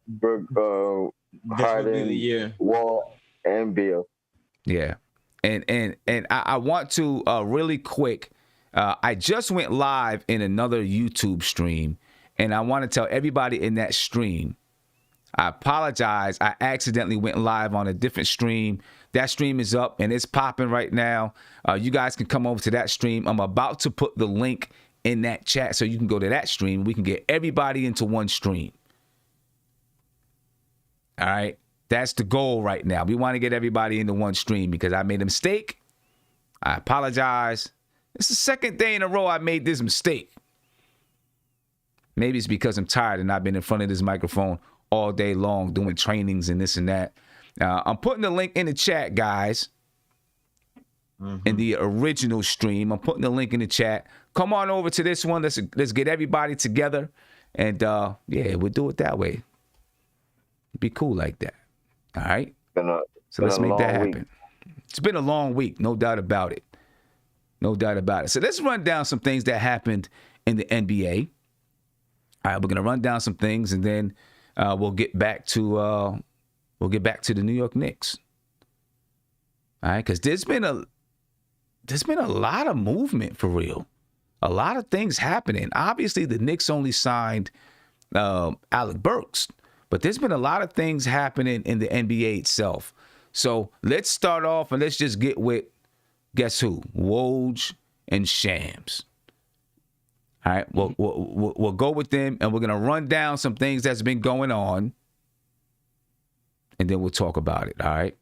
Westbrook, This would be the Harden, year. Wall, and Beal. Yeah. And I want to really quick. I just went live in another YouTube stream, and I want to tell everybody in that stream, I apologize. I accidentally went live on a different stream. That stream is up and it's popping right now. You guys can come over to that stream. I'm about to put the link in that chat so you can go to that stream. We can get everybody into one stream. All right. That's the goal right now. We want to get everybody into one stream because I made a mistake. I apologize. It's the second day in a row I made this mistake. Maybe it's because I'm tired and I've been in front of this microphone all day long doing trainings and this and that. I'm putting the link in the chat, guys. In the original stream, I'm putting the link in the chat. Come on over to this one. Let's get everybody together, and yeah, we'll do it that way. Be cool like that. All right. So let's make that happen. It's been a long week, no doubt about it. No doubt about it. So let's run down some things that happened in the NBA. All right, we're gonna run down some things, and then we'll get back to the New York Knicks. All right, because there's been a lot of movement for real, a lot of things happening. Obviously, the Knicks only signed Alec Burks, but there's been a lot of things happening in the NBA itself. So let's start off and let's just get with, guess who? Woj and Shams. All right, we'll go with them, and we're gonna run down some things that's been going on, and then we'll talk about it. All right.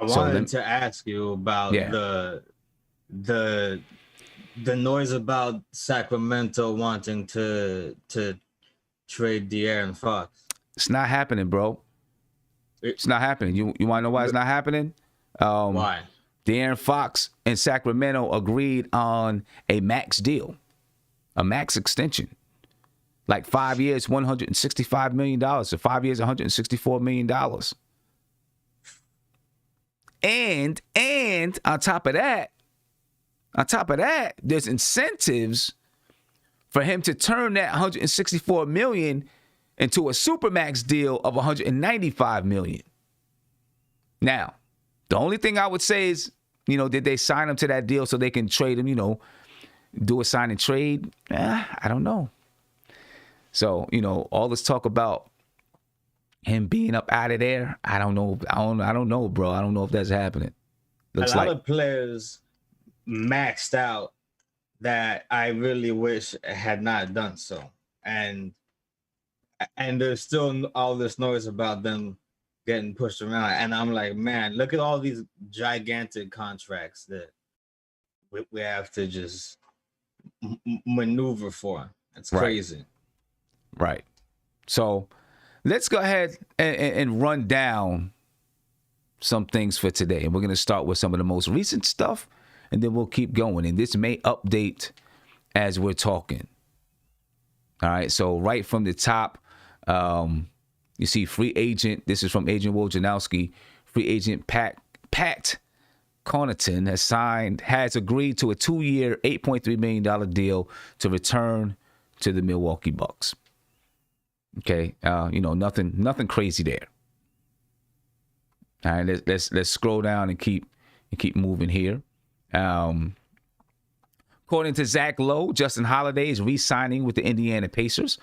I wanted to ask you about the noise about Sacramento wanting to trade De'Aaron Fox. It's not happening, bro. It's not happening. You want to know why it's not happening? Why? De'Aaron Fox and Sacramento agreed on a max deal, a max extension, like 5 years, $165 million. So 5 years, $164 million. And on top of that, there's incentives for him to turn that $164 million into a supermax deal of $195 million. Now, the only thing I would say is, did they sign him to that deal so they can trade him, do a sign and trade? I don't know. So, all this talk about him being up out of there, I don't know. I don't know, bro. I don't know if that's happening. Looks a lot of players maxed out that I really wish had not done so. And there's still all this noise about them getting pushed around. And I'm like, man, look at all these gigantic contracts that we have to just maneuver for. It's crazy. Right. So let's go ahead and run down some things for today. And we're going to start with some of the most recent stuff, and then we'll keep going. And this may update as we're talking. All right. So right from the top, you see free agent. This is from Agent Wojnarowski. Free agent Pat Connaughton has agreed to a 2-year, $8.3 million deal to return to the Milwaukee Bucks. Okay, nothing crazy there. All right, let's scroll down and keep moving here. According to Zach Lowe, Justin Holiday is re-signing with the Indiana Pacers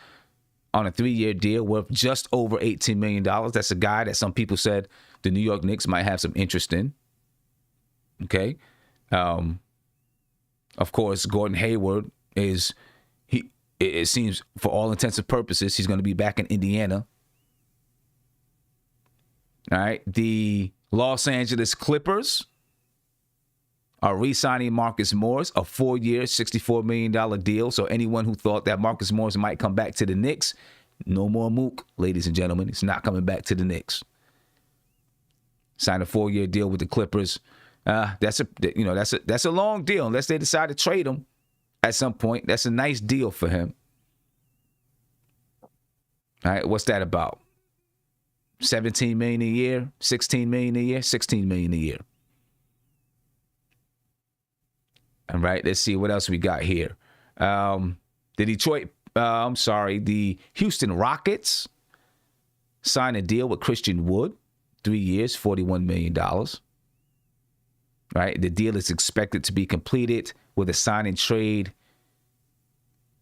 on a 3-year deal worth just over $18 million. That's a guy that some people said the New York Knicks might have some interest in. Okay, of course, Gordon Hayward is. It seems, for all intents and purposes, he's going to be back in Indiana. All right. The Los Angeles Clippers are re-signing Marcus Morris, a 4-year, $64 million deal. So anyone who thought that Marcus Morris might come back to the Knicks, no more mook, ladies and gentlemen. It's not coming back to the Knicks. Signed a 4-year deal with the Clippers. That's a long deal unless they decide to trade him. At some point, that's a nice deal for him. All right, what's that about? $17 million a year, $16 million a year, $16 million a year. All right, let's see what else we got here. The Houston Rockets signed a deal with Christian Wood, 3 years, $41 million. Right? The deal is expected to be completed with a sign and trade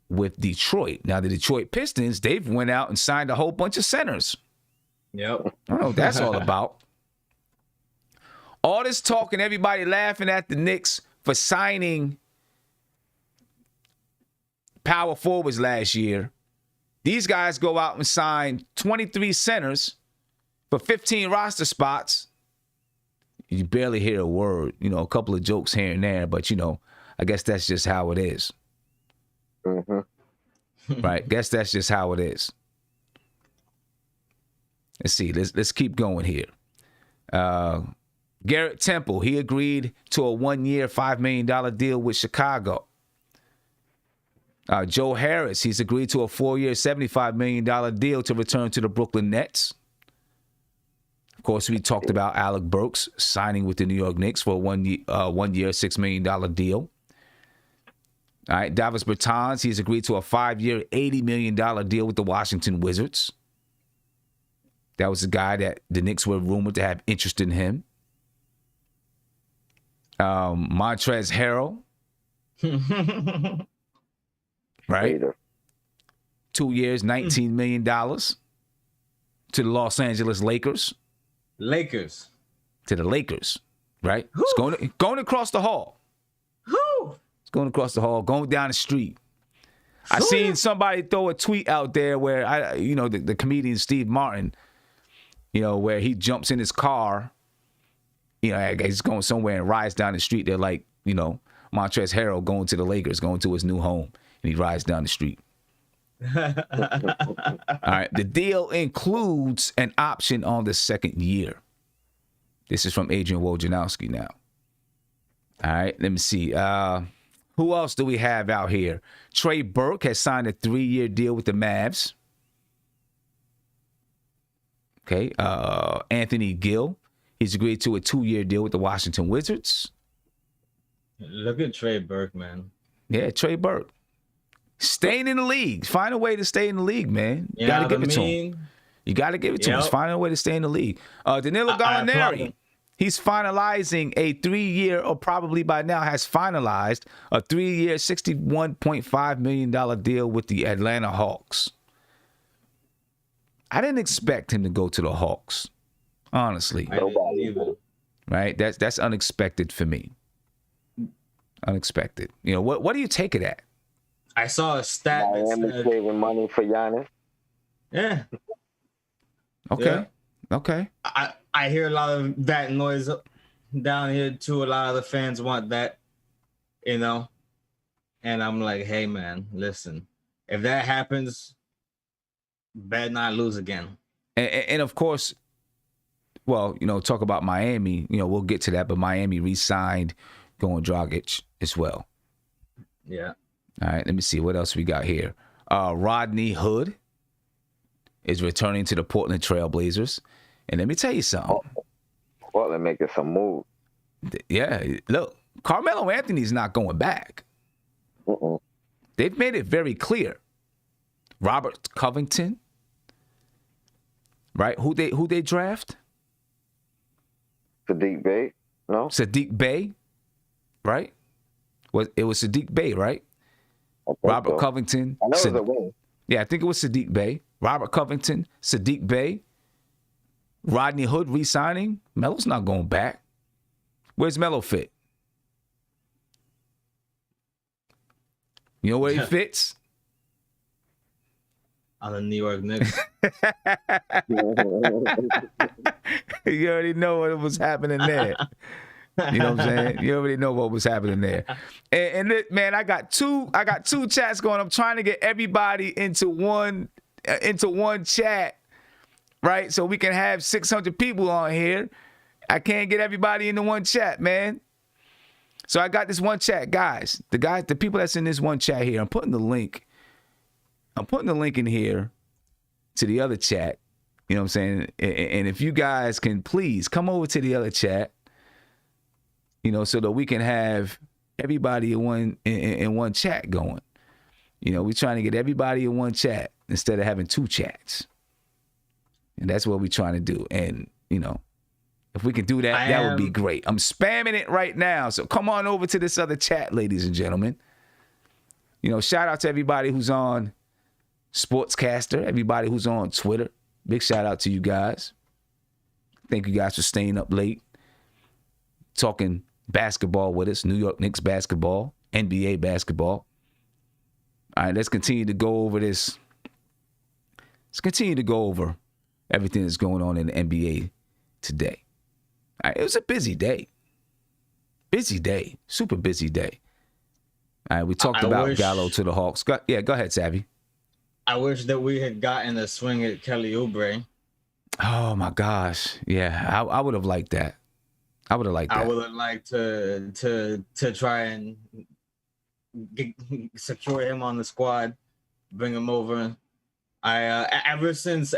with Detroit. Now, the Detroit Pistons, they've went out and signed a whole bunch of centers. Yep. I don't know what that's all about. All this talk and everybody laughing at the Knicks for signing power forwards last year. These guys go out and sign 23 centers for 15 roster spots. You barely hear a word, a couple of jokes here and there, but, I guess that's just how it is. Mm-hmm. Right? Guess that's just how it is. Let's see. Let's keep going here. Garrett Temple, he agreed to a 1-year, $5 million deal with Chicago. Joe Harris, he's agreed to a 4-year, $75 million deal to return to the Brooklyn Nets. Of course, we talked about Alec Burks signing with the New York Knicks for a 1-year, $6 million deal. All right, Davis Bertans, he's agreed to a 5-year, $80 million deal with the Washington Wizards. That was the guy that the Knicks were rumored to have interest in him. Montrezl Harrell. Right? 2 years, $19 million to the Los Angeles Lakers. Lakers. To the Lakers, right? It's going across the hall. It's going across the hall, going down the street. I seen somebody throw a tweet out there where, the comedian Steve Martin, where he jumps in his car, he's going somewhere and rides down the street. They're like, Montrezl Harrell going to the Lakers, going to his new home, and he rides down the street. All right. The deal includes an option on the second year. This is from Adrian Wojnarowski now. All right. Let me see. Who else do we have out here? Trey Burke has signed a 3-year deal with the Mavs. Okay. Anthony Gill, he's agreed to a 2-year deal with the Washington Wizards. Look at Trey Burke, man. Yeah, Trey Burke. Staying in the league. Find a way to stay in the league, man. You got to give it to him. You got to give it to him. Just find a way to stay in the league. Danilo Gallinari, he's finalizing a 3-year, or probably by now has finalized a 3-year, $61.5 million deal with the Atlanta Hawks. I didn't expect him to go to the Hawks, honestly. I didn't either. Right? That's unexpected for me. Unexpected. What do you take of that? I saw a stat that Miami said, saving money for Giannis. yeah. Okay. Yeah. Okay. I hear a lot of that noise down here too. A lot of the fans want that, and I'm like, hey man, listen, if that happens, better not lose again. And of course, well, talk about Miami, we'll get to that, but Miami re-signed Goran Dragic as well. Yeah. All right, let me see what else we got here. Rodney Hood is returning to the Portland Trail Blazers. And let me tell you something. Portland making some moves. Yeah, look, Carmelo Anthony's not going back. They've made it very clear. Robert Covington, right? Who they draft? Sadiq Bey, no? Sadiq Bey, right? It was Sadiq Bey, right? Robert Covington. I know it was a win. Yeah, I think it was Sadiq Bey. Robert Covington, Sadiq Bey, Rodney Hood re-signing. Melo's not going back. Where's Melo fit? You know where he fits? On the New York Knicks. You already know what was happening there. You know what I'm saying? You already know what was happening there. And man, I got two chats going. I'm trying to get everybody into one chat, right? So we can have 600 people on here. I can't get everybody into one chat, man. So I got this one chat, guys. The people that's in this one chat here. I'm putting the link in here to the other chat. You know what I'm saying? And if you guys can please come over to the other chat, so that we can have everybody in one chat going. We're trying to get everybody in one chat instead of having two chats. And that's what we're trying to do. And, you know, if we can do that, that would be great. I'm spamming it right now. So come on over to this other chat, ladies and gentlemen. You know, shout out to everybody who's on Sportscaster, everybody who's on Twitter. Big shout out to you guys. Thank you guys for staying up late, talking basketball with us, New York Knicks basketball, NBA basketball. All right, let's continue to go over this. Let's continue to go over everything that's going on in the NBA today. All right, it was a busy day. Busy day. Super busy day. All right, we talked about Gallo to the Hawks. Go ahead, Savvy. I wish that we had gotten a swing at Kelly Oubre. Oh, my gosh. Yeah, I would have liked that. I would have liked to try and secure him on the squad, bring him over. Ever since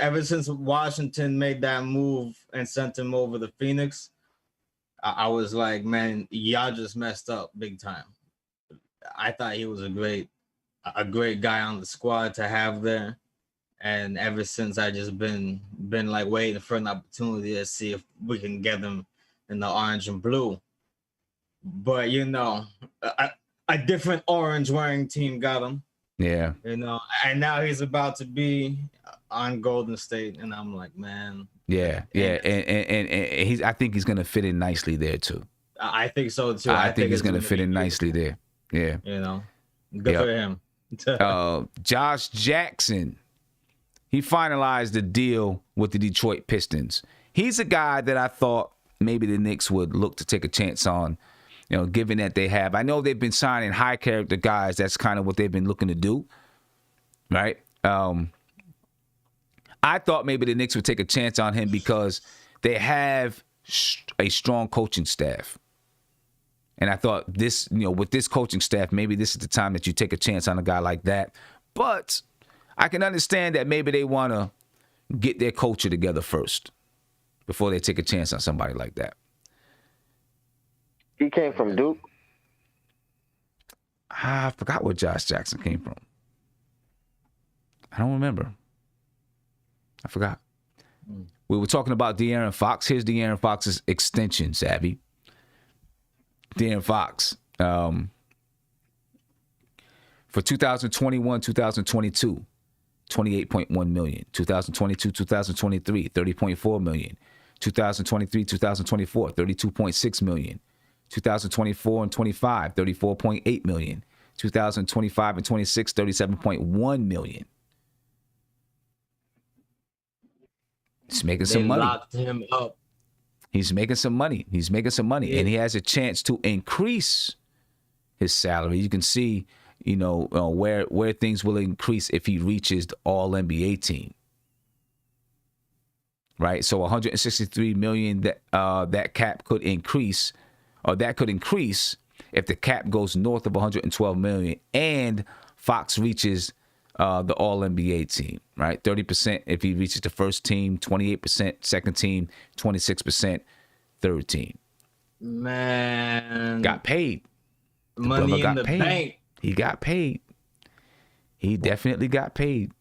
Washington made that move and sent him over to Phoenix, I was like, man, y'all just messed up big time. I thought he was a great guy on the squad to have there. And ever since, I just been like waiting for an opportunity to see if we can get him in the orange and blue. But, you know, a different orange wearing team got him. Yeah. You know, and now he's about to be on Golden State. And I'm like, man. Yeah. And I think he's going to fit in nicely there, too. I think so, too. I think he's going to fit in nicely there. Yeah. You know, good for him. Josh Jackson, he finalized the deal with the Detroit Pistons. He's a guy that I thought maybe the Knicks would look to take a chance on, you know, given that they have. I know they've been signing high character guys. That's kind of what they've been looking to do, right? I thought maybe the Knicks would take a chance on him because they have a strong coaching staff. And I thought this, you know, with this coaching staff, maybe this is the time that you take a chance on a guy like that. But I can understand that maybe they want to get their culture together first before they take a chance on somebody like that. He came from Duke. I forgot where Josh Jackson came from. I don't remember. I forgot. We were talking about De'Aaron Fox. Here's De'Aaron Fox's extension, Savvy. De'Aaron Fox. For 2021, 2022, $28.1 million. 2022, 2023, $30.4 million. 2023, 2024, $32.6 million. 2024 and 25, $34.8 million. 2025 and 26, $37.1 million. He's making some money. They locked him up. He's making some money. Yeah. And he has a chance to increase his salary. You can see, you know, where things will increase if he reaches the All-NBA team. Right? So $163 million that cap could increase, or that could increase if the cap goes north of $112 million and Fox reaches the All-NBA team, right? 30% if he reaches the first team, 28% second team, 26% third team. Man. Got paid. Money in the bank. He got paid. He definitely got paid.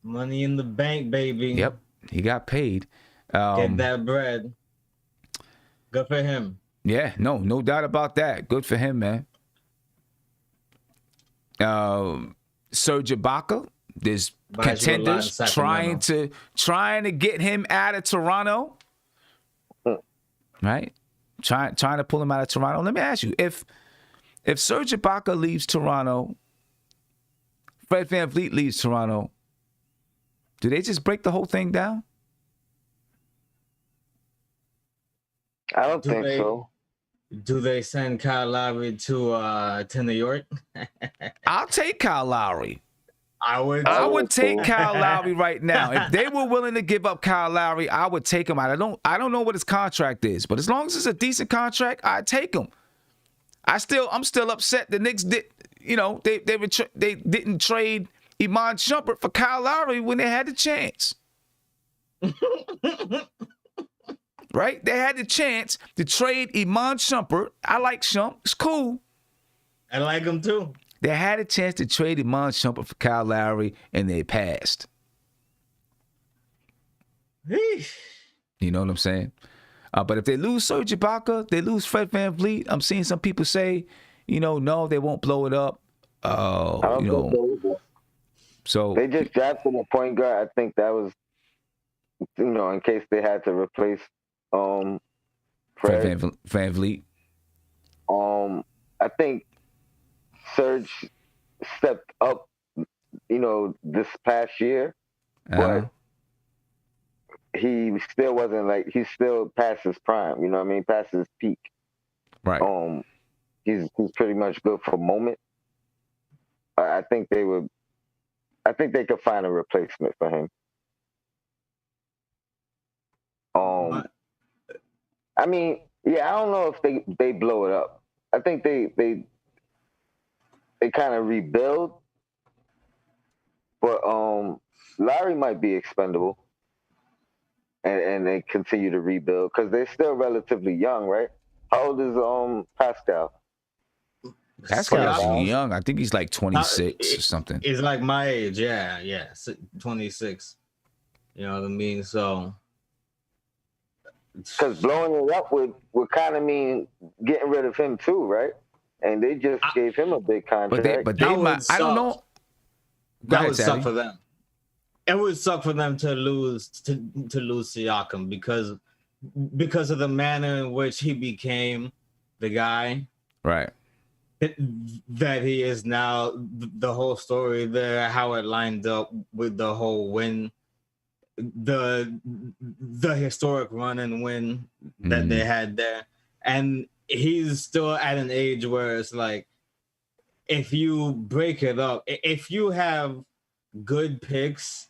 Money in the bank, baby. Yep. He got paid. Get that bread. Good for him. Yeah, no doubt about that. Good for him, man. Serge Ibaka, there's contenders trying to get him out of Toronto. Right? Trying to pull him out of Toronto. Let me ask you, if Serge Ibaka leaves Toronto, Fred VanVleet leaves Toronto, do they just break the whole thing down? I don't think so. Do they send Kyle Lowry to New York? I'll take Kyle Lowry. I would take Kyle Lowry right now. If they were willing to give up Kyle Lowry, I would take him. I don't know what his contract is, but as long as it's a decent contract, I'd take him. I'm still upset the Knicks did. You know, they didn't trade Iman Shumpert for Kyle Lowry when they had the chance. Right? They had the chance to trade Iman Shumpert. I like Shump. It's cool. I like him too. They had a chance to trade Iman Shumpert for Kyle Lowry, and they passed. You know what I'm saying? But if they lose Serge Ibaka, they lose Fred VanVleet. I'm seeing some people say, no, they won't blow it up. So they just drafted a point guard. I think that was, in case they had to replace Fred VanVleet. I think Serge stepped up, this past year, but he still wasn't he's still past his prime. You know what I mean? Past his peak. Right. He's pretty much good for a moment. I think they could find a replacement for him. I mean, yeah, I don't know if they blow it up. I think they kind of rebuild, but Lowry might be expendable, and they continue to rebuild because they're still relatively young, right? How old is Pascal? Pascal's young. I think he's like 26 or something. He's like my age, yeah, 26. You know what I mean? So, because blowing it up would kind of mean getting rid of him too, right? And they just gave him a big contract. But they might, I don't know. That would suck for them. It would suck for them to lose Siakam because of the manner in which he became the guy, right? That he is now. The whole story there, how it lined up with the whole win, the historic run and win that they had there, and he's still at an age where it's like, if you break it up, if you have good picks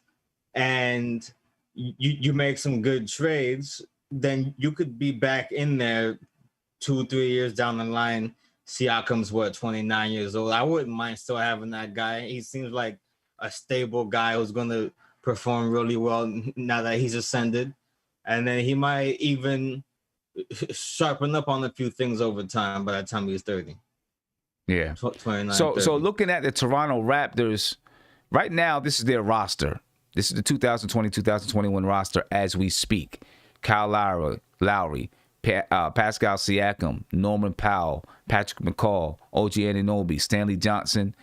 and you make some good trades, then you could be back in there 2-3 years down the line. Siakam's 29 years old. I wouldn't mind still having that guy. He seems like a stable guy who's going to perform really well now that he's ascended. And then he might even sharpen up on a few things over time by the time he's 30. Yeah. 29, so looking at the Toronto Raptors, right now, this is their roster. This is the 2020-2021 roster as we speak. Kyle Lowry, Pascal Siakam, Norman Powell, Patrick McCall, OG Anunoby, Stanley Johnson,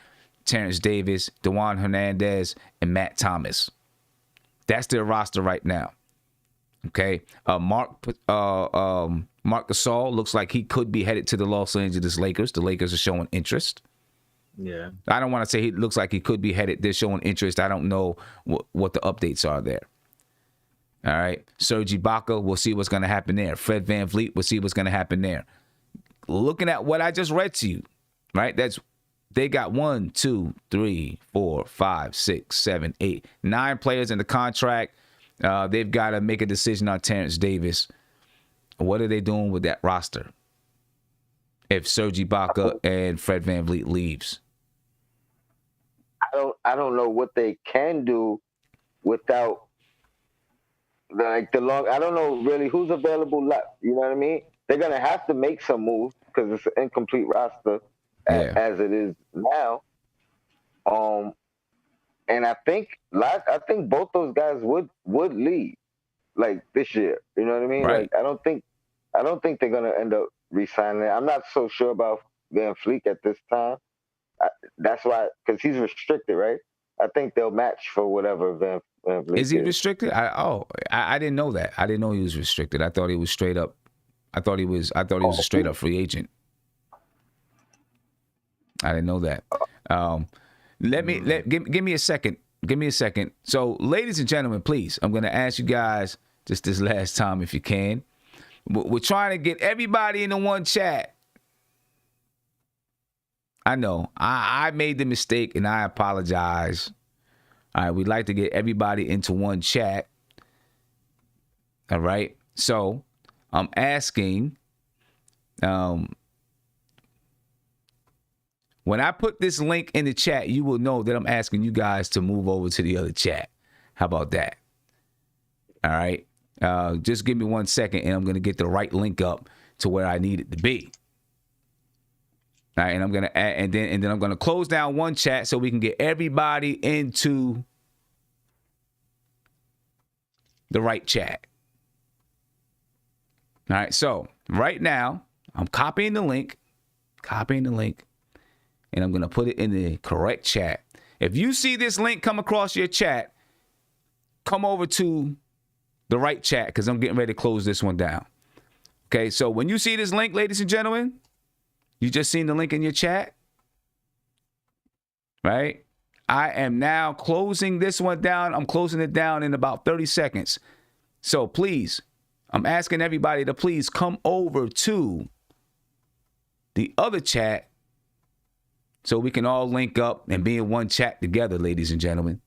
Terrence Davis, DeJuan Hernandez, and Matt Thomas. That's their roster right now. Okay. Mark Gasol looks like he could be headed to the Los Angeles Lakers. The Lakers are showing interest. Yeah. I don't want to say he looks like he could be headed. They're showing interest. I don't know what the updates are there. All right. Serge Ibaka, we'll see what's going to happen there. Fred VanVleet, we'll see what's going to happen there. Looking at what I just read to you, right? They got 1, 2, 3, 4, 5, 6, 7, 8, 9 players in the contract. They've got to make a decision on Terrence Davis. What are they doing with that roster if Serge Ibaka and Fred VanVleet leaves? I don't know what they can do without I don't know really who's available left. You know what I mean? They're gonna have to make some moves because it's an incomplete roster as it is now. And I think both those guys would leave this year. You know what I mean? Right. I don't think they're gonna end up re-signing it. I'm not so sure about VanVleet at this time. That's why, because he's restricted, right? I think they'll match for whatever VanVleet is. He restricted? I didn't know that. I didn't know he was restricted. I thought he was straight up. I thought he was a straight up free agent. I didn't know that. Give me a second. Give me a second. So, ladies and gentlemen, please, I'm going to ask you guys just this last time, if you can. We're trying to get everybody into one chat. I know. I made the mistake, and I apologize. All right, we'd like to get everybody into one chat. All right. So, I'm asking, when I put this link in the chat, you will know that I'm asking you guys to move over to the other chat. How about that? All right. Just give me 1 second, and I'm going to get the right link up to where I need it to be. All right, and I'm gonna add, and then I'm gonna close down one chat so we can get everybody into the right chat. All right, so right now, I'm copying the link, and I'm going to put it in the correct chat. If you see this link come across your chat, come over to the right chat because I'm getting ready to close this one down. Okay, so when you see this link, ladies and gentlemen, you just seen the link in your chat, right? I am now closing this one down. I'm closing it down in about 30 seconds. So please, I'm asking everybody to please come over to the other chat so we can all link up and be in one chat together, ladies and gentlemen.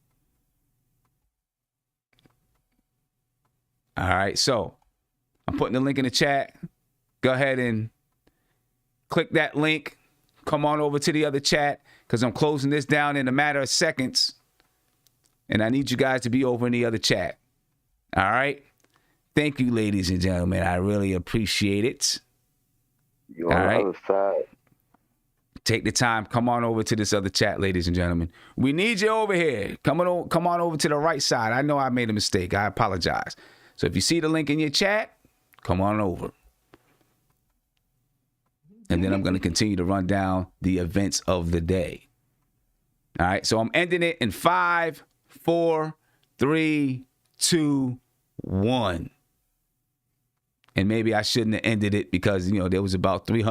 All right, so I'm putting the link in the chat. Go ahead and click that link. Come on over to the other chat because I'm closing this down in a matter of seconds. And I need you guys to be over in the other chat. All right? Thank you, ladies and gentlemen. I really appreciate it. You on the other side. Take the time. Come on over to this other chat, ladies and gentlemen. We need you over here. Come on over to the right side. I know I made a mistake. I apologize. So if you see the link in your chat, come on over. And then I'm going to continue to run down the events of the day. All right. So I'm ending it in 5, 4, 3, 2, 1. And maybe I shouldn't have ended it because, there was about 300.